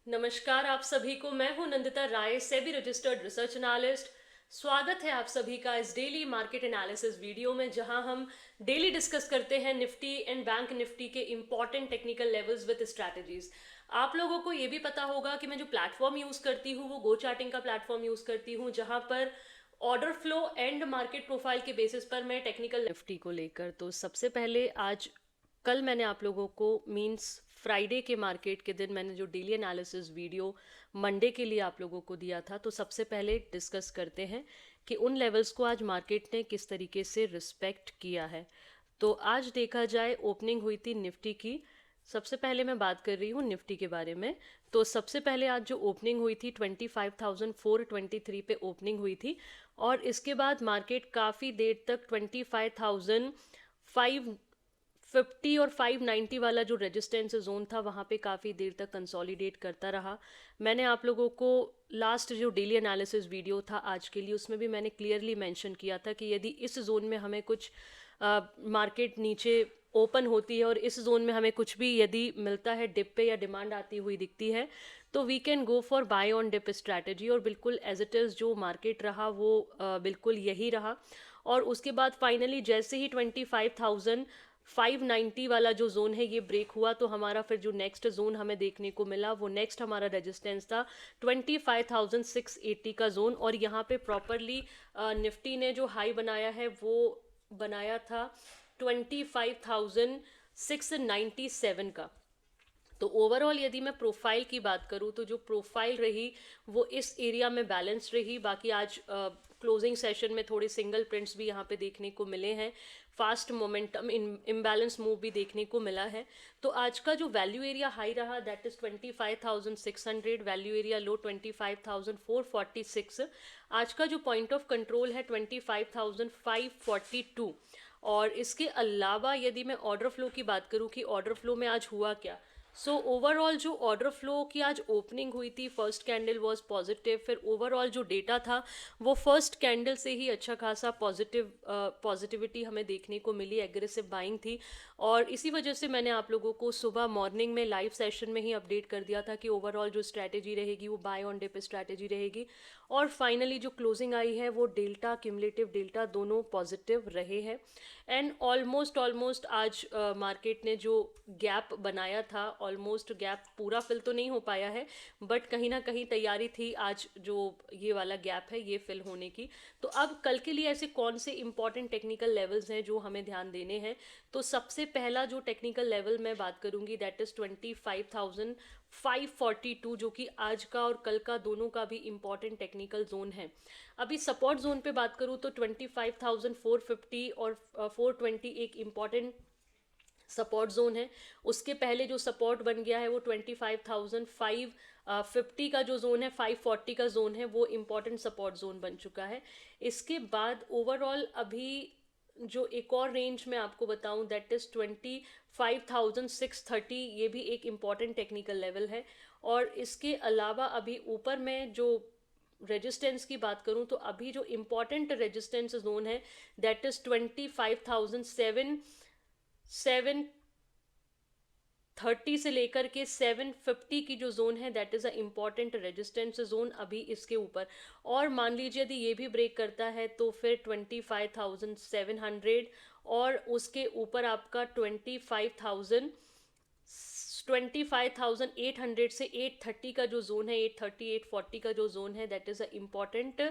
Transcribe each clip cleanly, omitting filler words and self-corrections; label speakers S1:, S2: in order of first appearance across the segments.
S1: नमस्कार आप सभी को। मैं हूं नंदिता राय, सेबी रजिस्टर्ड रिसर्च एनालिस्ट। स्वागत है आप सभी का इस डेली मार्केट एनालिसिस वीडियो में, जहां हम डेली डिस्कस करते हैं निफ्टी एंड बैंक निफ्टी के important technical levels with strategies. आप लोगों को ये भी पता होगा कि मैं जो प्लेटफॉर्म यूज करती हूँ वो गो चार्टिंग का प्लेटफॉर्म यूज करती हूँ, जहां पर order flow and market profile के बेसिस पर मैं टेक्निकल निफ्टी को लेकर, तो सबसे पहले आज कल मैंने आप लोगों को मींस फ्राइडे के मार्केट के दिन मैंने जो डेली एनालिसिस वीडियो मंडे के लिए आप लोगों को दिया था, तो सबसे पहले डिस्कस करते हैं कि उन लेवल्स को आज मार्केट ने किस तरीके से रिस्पेक्ट किया है। तो आज देखा जाए, ओपनिंग हुई थी निफ्टी की। सबसे पहले मैं बात कर रही हूँ निफ्टी के बारे में। तो सबसे पहले आज जो ओपनिंग हुई थी 25,423 पे ओपनिंग हुई थी, और इसके बाद मार्केट काफ़ी देर तक 25,550 और 590 वाला जो रेजिस्टेंस जोन था वहाँ पे काफ़ी देर तक कंसोलिडेट करता रहा। मैंने आप लोगों को लास्ट जो डेली एनालिसिस वीडियो था आज के लिए, उसमें भी मैंने क्लियरली मेंशन किया था कि यदि इस जोन में हमें कुछ मार्केट नीचे ओपन होती है और इस जोन में हमें कुछ भी यदि मिलता है डिप पे या डिमांड आती हुई दिखती है, तो we can go for buy on dip strategy. और बिल्कुल एज इट इज़ जो मार्केट रहा वो बिल्कुल यही रहा। और उसके बाद फाइनली जैसे ही 25,590 वाला जो जोन है ये ब्रेक हुआ, तो हमारा फिर जो नेक्स्ट जोन हमें देखने को मिला, वो नेक्स्ट हमारा रेजिस्टेंस था 25,680 का जोन। और यहाँ पे प्रॉपरली निफ्टी ने जो हाई बनाया है वो बनाया था 25,697 का। तो ओवरऑल यदि मैं प्रोफाइल की बात करूँ तो जो प्रोफाइल रही वो इस एरिया में बैलेंस रही। बाकी आज क्लोजिंग सेशन में थोड़े सिंगल प्रिंट्स भी यहाँ पे देखने को मिले हैं, फास्ट मोमेंटम इम्बैलेंस मूव भी देखने को मिला है। तो आज का जो वैल्यू एरिया हाई रहा that is 25,600, value area low 25,446। आज का जो पॉइंट ऑफ कंट्रोल है 25,542। और इसके अलावा यदि मैं ऑर्डर फ्लो की बात करूं कि ऑर्डर फ्लो में आज हुआ क्या, सो ओवरऑल जो ऑर्डर फ्लो की आज ओपनिंग हुई थी, फर्स्ट कैंडल वाज पॉजिटिव। फिर ओवरऑल जो डेटा था वो फर्स्ट कैंडल से ही अच्छा खासा पॉजिटिविटी हमें देखने को मिली, एग्रेसिव बाइंग थी। और इसी वजह से मैंने आप लोगों को सुबह मॉर्निंग में लाइव सेशन में ही अपडेट कर दिया था कि ओवरऑल जो स्ट्रैटेजी रहेगी वो बाय ऑन डिप स्ट्रैटेजी रहेगी। और फाइनली जो क्लोजिंग आई है वो डेल्टा, क्यूमुलेटिव डेल्टा दोनों पॉजिटिव रहे हैं। एंड ऑलमोस्ट आज मार्केट ने जो गैप बनाया था, ऑलमोस्ट गैप पूरा फिल तो नहीं हो पाया है, बट कहीं ना कहीं तैयारी थी आज जो ये वाला गैप है ये फिल होने की। तो अब कल के लिए ऐसे कौन से इंपॉर्टेंट टेक्निकल लेवल्स हैं जो हमें ध्यान देने हैं। तो सबसे पहला जो टेक्निकल लेवल मैं बात करूंगी दैट इज 25,542, जो कि आज का और कल का दोनों का भी इंपॉर्टेंट टेक्निकल जोन है। अभी सपोर्ट जोन पे बात करूँ तो 25,450 और 420 एक इम्पॉर्टेंट सपोर्ट जोन है। उसके पहले जो सपोर्ट बन गया है वो 25,550 का जो जोन है, 540 का जोन है, वो इम्पॉर्टेंट सपोर्ट जोन बन चुका है। इसके बाद ओवरऑल अभी जो एक और रेंज में आपको बताऊं दैट इज 25,630, ये भी एक इम्पॉर्टेंट टेक्निकल लेवल है। और इसके अलावा अभी ऊपर में जो रेजिस्टेंस की बात करूं तो अभी जो इम्पॉर्टेंट रेजिस्टेंस जोन है दैट इज 25,730 से लेकर के 750 की जो जोन है that is a important resistance zone अभी इसके ऊपर। और मान लीजिए यदि ये भी ब्रेक करता है तो फिर 25,700 और उसके ऊपर आपका 25,800 से 830 का जो जोन है, 830 840 का जो जोन है that is a important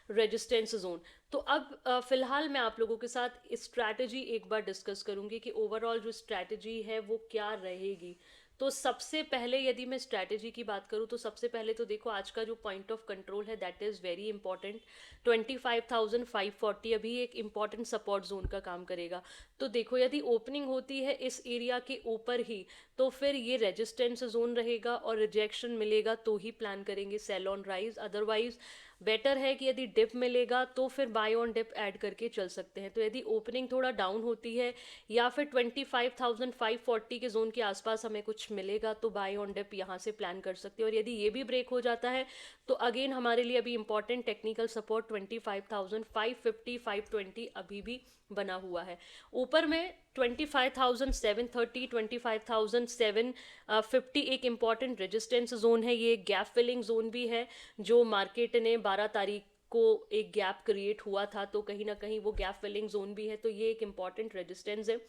S1: resistance zone. तो अब फिलहाल मैं आप लोगों के साथ स्ट्रैटेजी एक बार डिस्कस करूंगी कि ओवरऑल जो स्ट्रैटेजी है वो क्या रहेगी। तो सबसे पहले यदि मैं स्ट्रैटेजी की बात करूं तो सबसे पहले तो देखो आज का जो पॉइंट ऑफ कंट्रोल है दैट इज़ वेरी इंपॉर्टेंट। 25,540 अभी एक इम्पॉर्टेंट सपोर्ट जोन का काम करेगा। तो देखो यदि ओपनिंग होती है इस एरिया के ऊपर ही तो फिर ये रेजिस्टेंस जोन रहेगा, और रिजेक्शन मिलेगा तो ही प्लान करेंगे sell on rise. Otherwise better है कि यदि डिप मिलेगा तो फिर बाय ऑन डिप ऐड करके चल सकते हैं। तो यदि ओपनिंग थोड़ा डाउन होती है या फिर 25,540 के जोन के आसपास हमें कुछ मिलेगा तो बाय ऑन डिप यहाँ से प्लान कर सकते हैं। और यदि ये भी ब्रेक हो जाता है तो अगेन हमारे लिए अभी इंपॉर्टेंट टेक्निकल सपोर्ट 25,550 520 अभी भी बना हुआ है। ऊपर में 25,730, 25,750 एक इम्पॉर्टेंट रेजिस्टेंस जोन है, ये गैप फिलिंग जोन भी है जो मार्केट ने 12 तारीख को एक गैप क्रिएट हुआ था, तो कहीं ना कहीं वो गैप फिलिंग जोन भी है, तो ये एक इम्पॉर्टेंट रेजिस्टेंस है।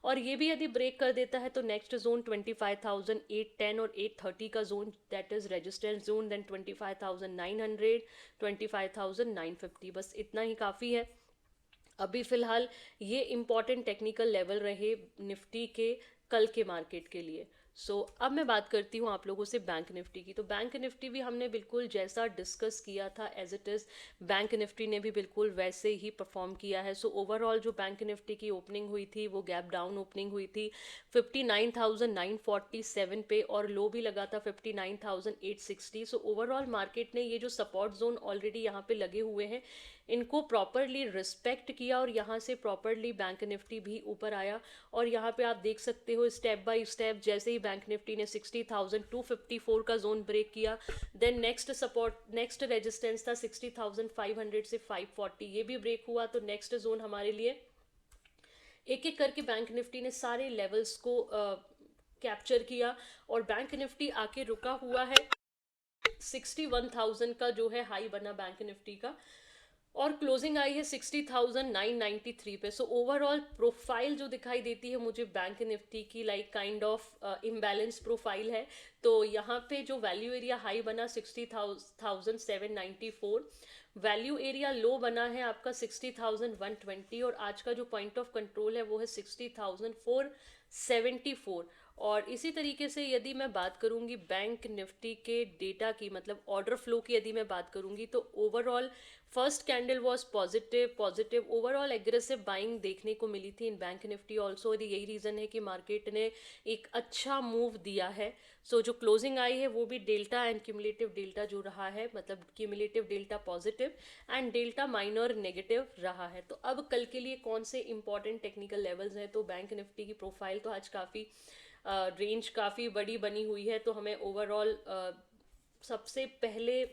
S1: और ये भी यदि ब्रेक कर देता है तो नेक्स्ट जोन 25,810 और 830 का zone, that is resistance zone, then 25,900, 25,950, बस इतना ही काफ़ी है अभी फिलहाल। ये इम्पॉर्टेंट टेक्निकल लेवल रहे निफ्टी के कल के मार्केट के लिए। अब मैं बात करती हूँ आप लोगों से बैंक निफ्टी की। तो बैंक निफ्टी भी हमने बिल्कुल जैसा डिस्कस किया था as it is, bank Nifty ने भी बिल्कुल वैसे ही परफॉर्म किया है। ओवरऑल जो बैंक निफ्टी की ओपनिंग हुई थी वो गैप डाउन ओपनिंग हुई थी 59,947 पे, और लो भी लगा था 59,860। ओवरऑल मार्केट ने ये जो सपोर्ट जोन ऑलरेडी यहाँ पे लगे हुए हैं इनको प्रॉपरली रिस्पेक्ट किया, और यहाँ से प्रॉपरली बैंक निफ्टी भी ऊपर आया। और यहाँ पे आप देख सकते हो स्टेप बाय स्टेप, जैसे ही बैंक निफ्टी ने 60,254 का जोन ब्रेक किया, then next support, next resistance था 60,500 से 540, ये भी ब्रेक हुआ। तो नेक्स्ट जोन हमारे लिए एक एक करके बैंक निफ्टी ने सारे लेवल्स को कैप्चर किया, और बैंक निफ्टी आके रुका हुआ है 61,000 का जो है हाई बना बैंक निफ्टी का, और क्लोजिंग आई है 60,993 पे। ओवरऑल प्रोफाइल जो दिखाई देती है मुझे बैंक निफ्टी की, like kind of imbalance profile है। तो यहाँ पे जो वैल्यू एरिया हाई बना 60,794, वैल्यू एरिया लो बना है आपका 60,120, और आज का जो पॉइंट ऑफ कंट्रोल है वो है 60,474। और इसी तरीके से यदि मैं बात करूंगी बैंक निफ्टी के डेटा की, मतलब ऑर्डर फ्लो की यदि मैं बात करूंगी, तो overall first candle was positive overall aggressive buying देखने को मिली थी इन बैंक निफ्टी ऑल्सो। यही रीज़न है कि मार्केट ने एक अच्छा मूव दिया है। जो क्लोजिंग आई है वो भी डेल्टा एंड क्यूमुलेटिव डेल्टा जो रहा है, मतलब cumulative delta positive and delta minor negative रहा है। तो अब कल के लिए कौन से इंपॉर्टेंट टेक्निकल लेवल्स हैं, तो बैंक निफ्टी की प्रोफाइल तो आज काफ़ी रेंज काफ़ी बड़ी बनी हुई है। तो हमें ओवरऑल सबसे पहले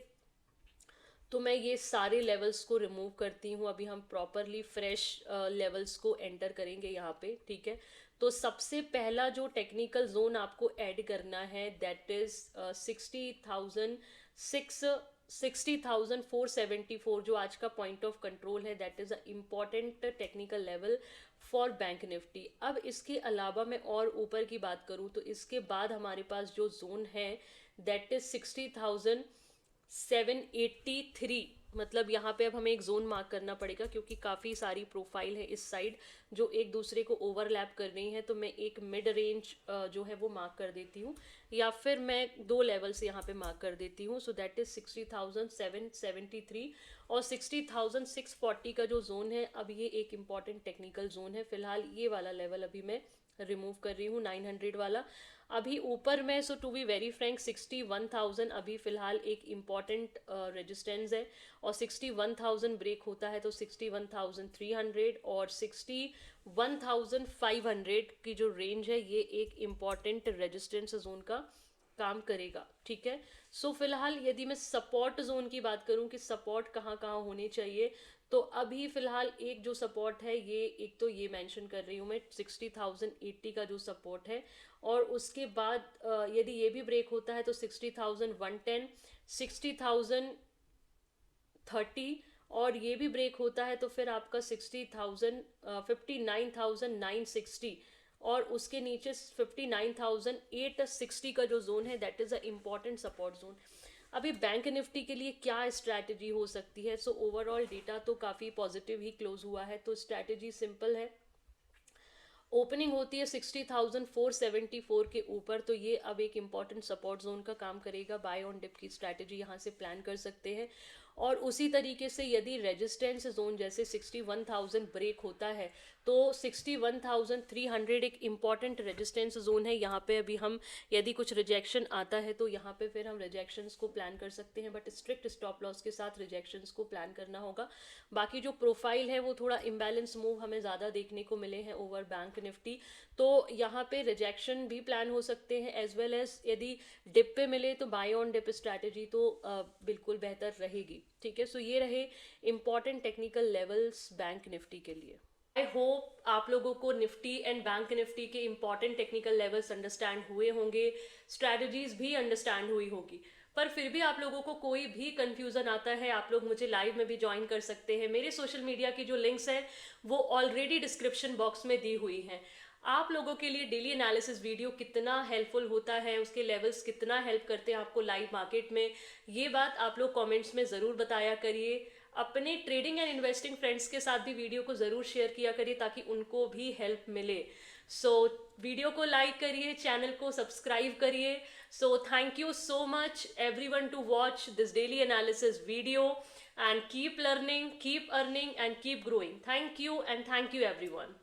S1: तो मैं ये सारे लेवल्स को रिमूव करती हूँ, अभी हम प्रॉपरली फ्रेश लेवल्स को एंटर करेंगे यहाँ पे, ठीक है। तो सबसे पहला जो टेक्निकल जोन आपको ऐड करना है दैट इज 60,474 जो आज का पॉइंट ऑफ कंट्रोल है, that is a important technical level for bank Nifty. अब इसके अलावा मैं और ऊपर की बात करूँ तो इसके बाद हमारे पास जो जोन है दैट इज 60,783, मतलब यहाँ पे अब हमें एक जोन मार्क करना पड़ेगा क्योंकि काफ़ी सारी प्रोफाइल है इस साइड जो एक दूसरे को ओवरलैप कर रही है। तो मैं एक मिड रेंज जो है वो मार्क कर देती हूँ, या फिर मैं दो लेवल्स यहाँ पे मार्क कर देती हूँ। सो दैट इज 60,773 और 60,640 का जो जोन है, अब ये एक इम्पॉर्टेंट टेक्निकल जोन है। फिलहाल ये वाला लेवल अभी मैं रिमूव कर रही हूँ 900 वाला। अभी ऊपर में टू बी वेरी फ्रैंक 61,000 अभी फिलहाल एक इम्पॉर्टेंट रेजिस्टेंस है, और 61,000 ब्रेक होता है तो 61,300 और 61,500 की जो रेंज है ये एक इम्पॉर्टेंट रेजिस्टेंस जोन का काम करेगा, ठीक है। फिलहाल यदि मैं सपोर्ट जोन की बात करूं कि सपोर्ट कहाँ कहाँ होने चाहिए, तो अभी फिलहाल एक जो सपोर्ट है ये एक तो ये मेंशन कर रही हूँ मैं 60,080 का जो सपोर्ट है, और उसके बाद यदि ये भी ब्रेक होता है तो 60,110, 60,030, और ये भी ब्रेक होता है तो फिर आपका 60,000 59,960, और उसके नीचे 59,860 का जो जोन है that is a important support zone. अभी बैंक निफ्टी के लिए क्या स्ट्रैटेजी हो सकती है? ओवरऑल डेटा तो काफ़ी पॉजिटिव ही क्लोज हुआ है, तो स्ट्रैटेजी सिंपल है। ओपनिंग होती है 60,474 के ऊपर, तो ये अब एक इम्पॉर्टेंट सपोर्ट जोन का काम करेगा। बाय ऑन डिप की स्ट्रैटेजी यहाँ से प्लान कर सकते हैं। और उसी तरीके से यदि रेजिस्टेंस जोन जैसे 61,000 ब्रेक होता है तो 61,300 एक इम्पॉर्टेंट रेजिस्टेंस जोन है। यहाँ पे अभी हम यदि कुछ रिजेक्शन आता है तो यहाँ पे फिर हम रिजेक्शंस को प्लान कर सकते हैं, बट स्ट्रिक्ट स्टॉप लॉस के साथ रिजेक्शंस को प्लान करना होगा। बाकी जो प्रोफाइल है वो थोड़ा इम्बैलेंस मूव हमें ज़्यादा देखने को मिले हैं ओवर बैंक निफ्टी, तो यहाँ पे रिजेक्शन भी प्लान हो सकते हैं, एज वेल एज यदि डिप पे मिले तो बाय ऑन डिप स्ट्रैटेजी तो बिल्कुल बेहतर रहेगी, ठीक है। ये रहे important technical levels bank Nifty के लिए। आई होप आप लोगों को निफ्टी एंड बैंक निफ्टी के इंपॉर्टेंट टेक्निकल लेवल्स अंडरस्टैंड हुए होंगे, स्ट्रैटेजीज भी अंडरस्टैंड हुई होगी। पर फिर भी आप लोगों को कोई भी कंफ्यूजन आता है, आप लोग मुझे लाइव में भी ज्वाइन कर सकते हैं। मेरे सोशल मीडिया की जो लिंक्स हैं वो ऑलरेडी डिस्क्रिप्शन बॉक्स में दी हुई हैं। आप लोगों के लिए डेली एनालिसिस वीडियो कितना हेल्पफुल होता है, उसके लेवल्स कितना हेल्प करते हैं आपको लाइव मार्केट में, ये बात आप लोग कमेंट्स में ज़रूर बताया करिए। अपने ट्रेडिंग एंड इन्वेस्टिंग फ्रेंड्स के साथ भी वीडियो को ज़रूर शेयर किया करिए ताकि उनको भी हेल्प मिले। सो वीडियो को लाइक करिए, चैनल को सब्सक्राइब करिए। So thank you so much everyone to watch this daily analysis video and keep learning, keep earning and keep growing. Thank you and thank you everyone.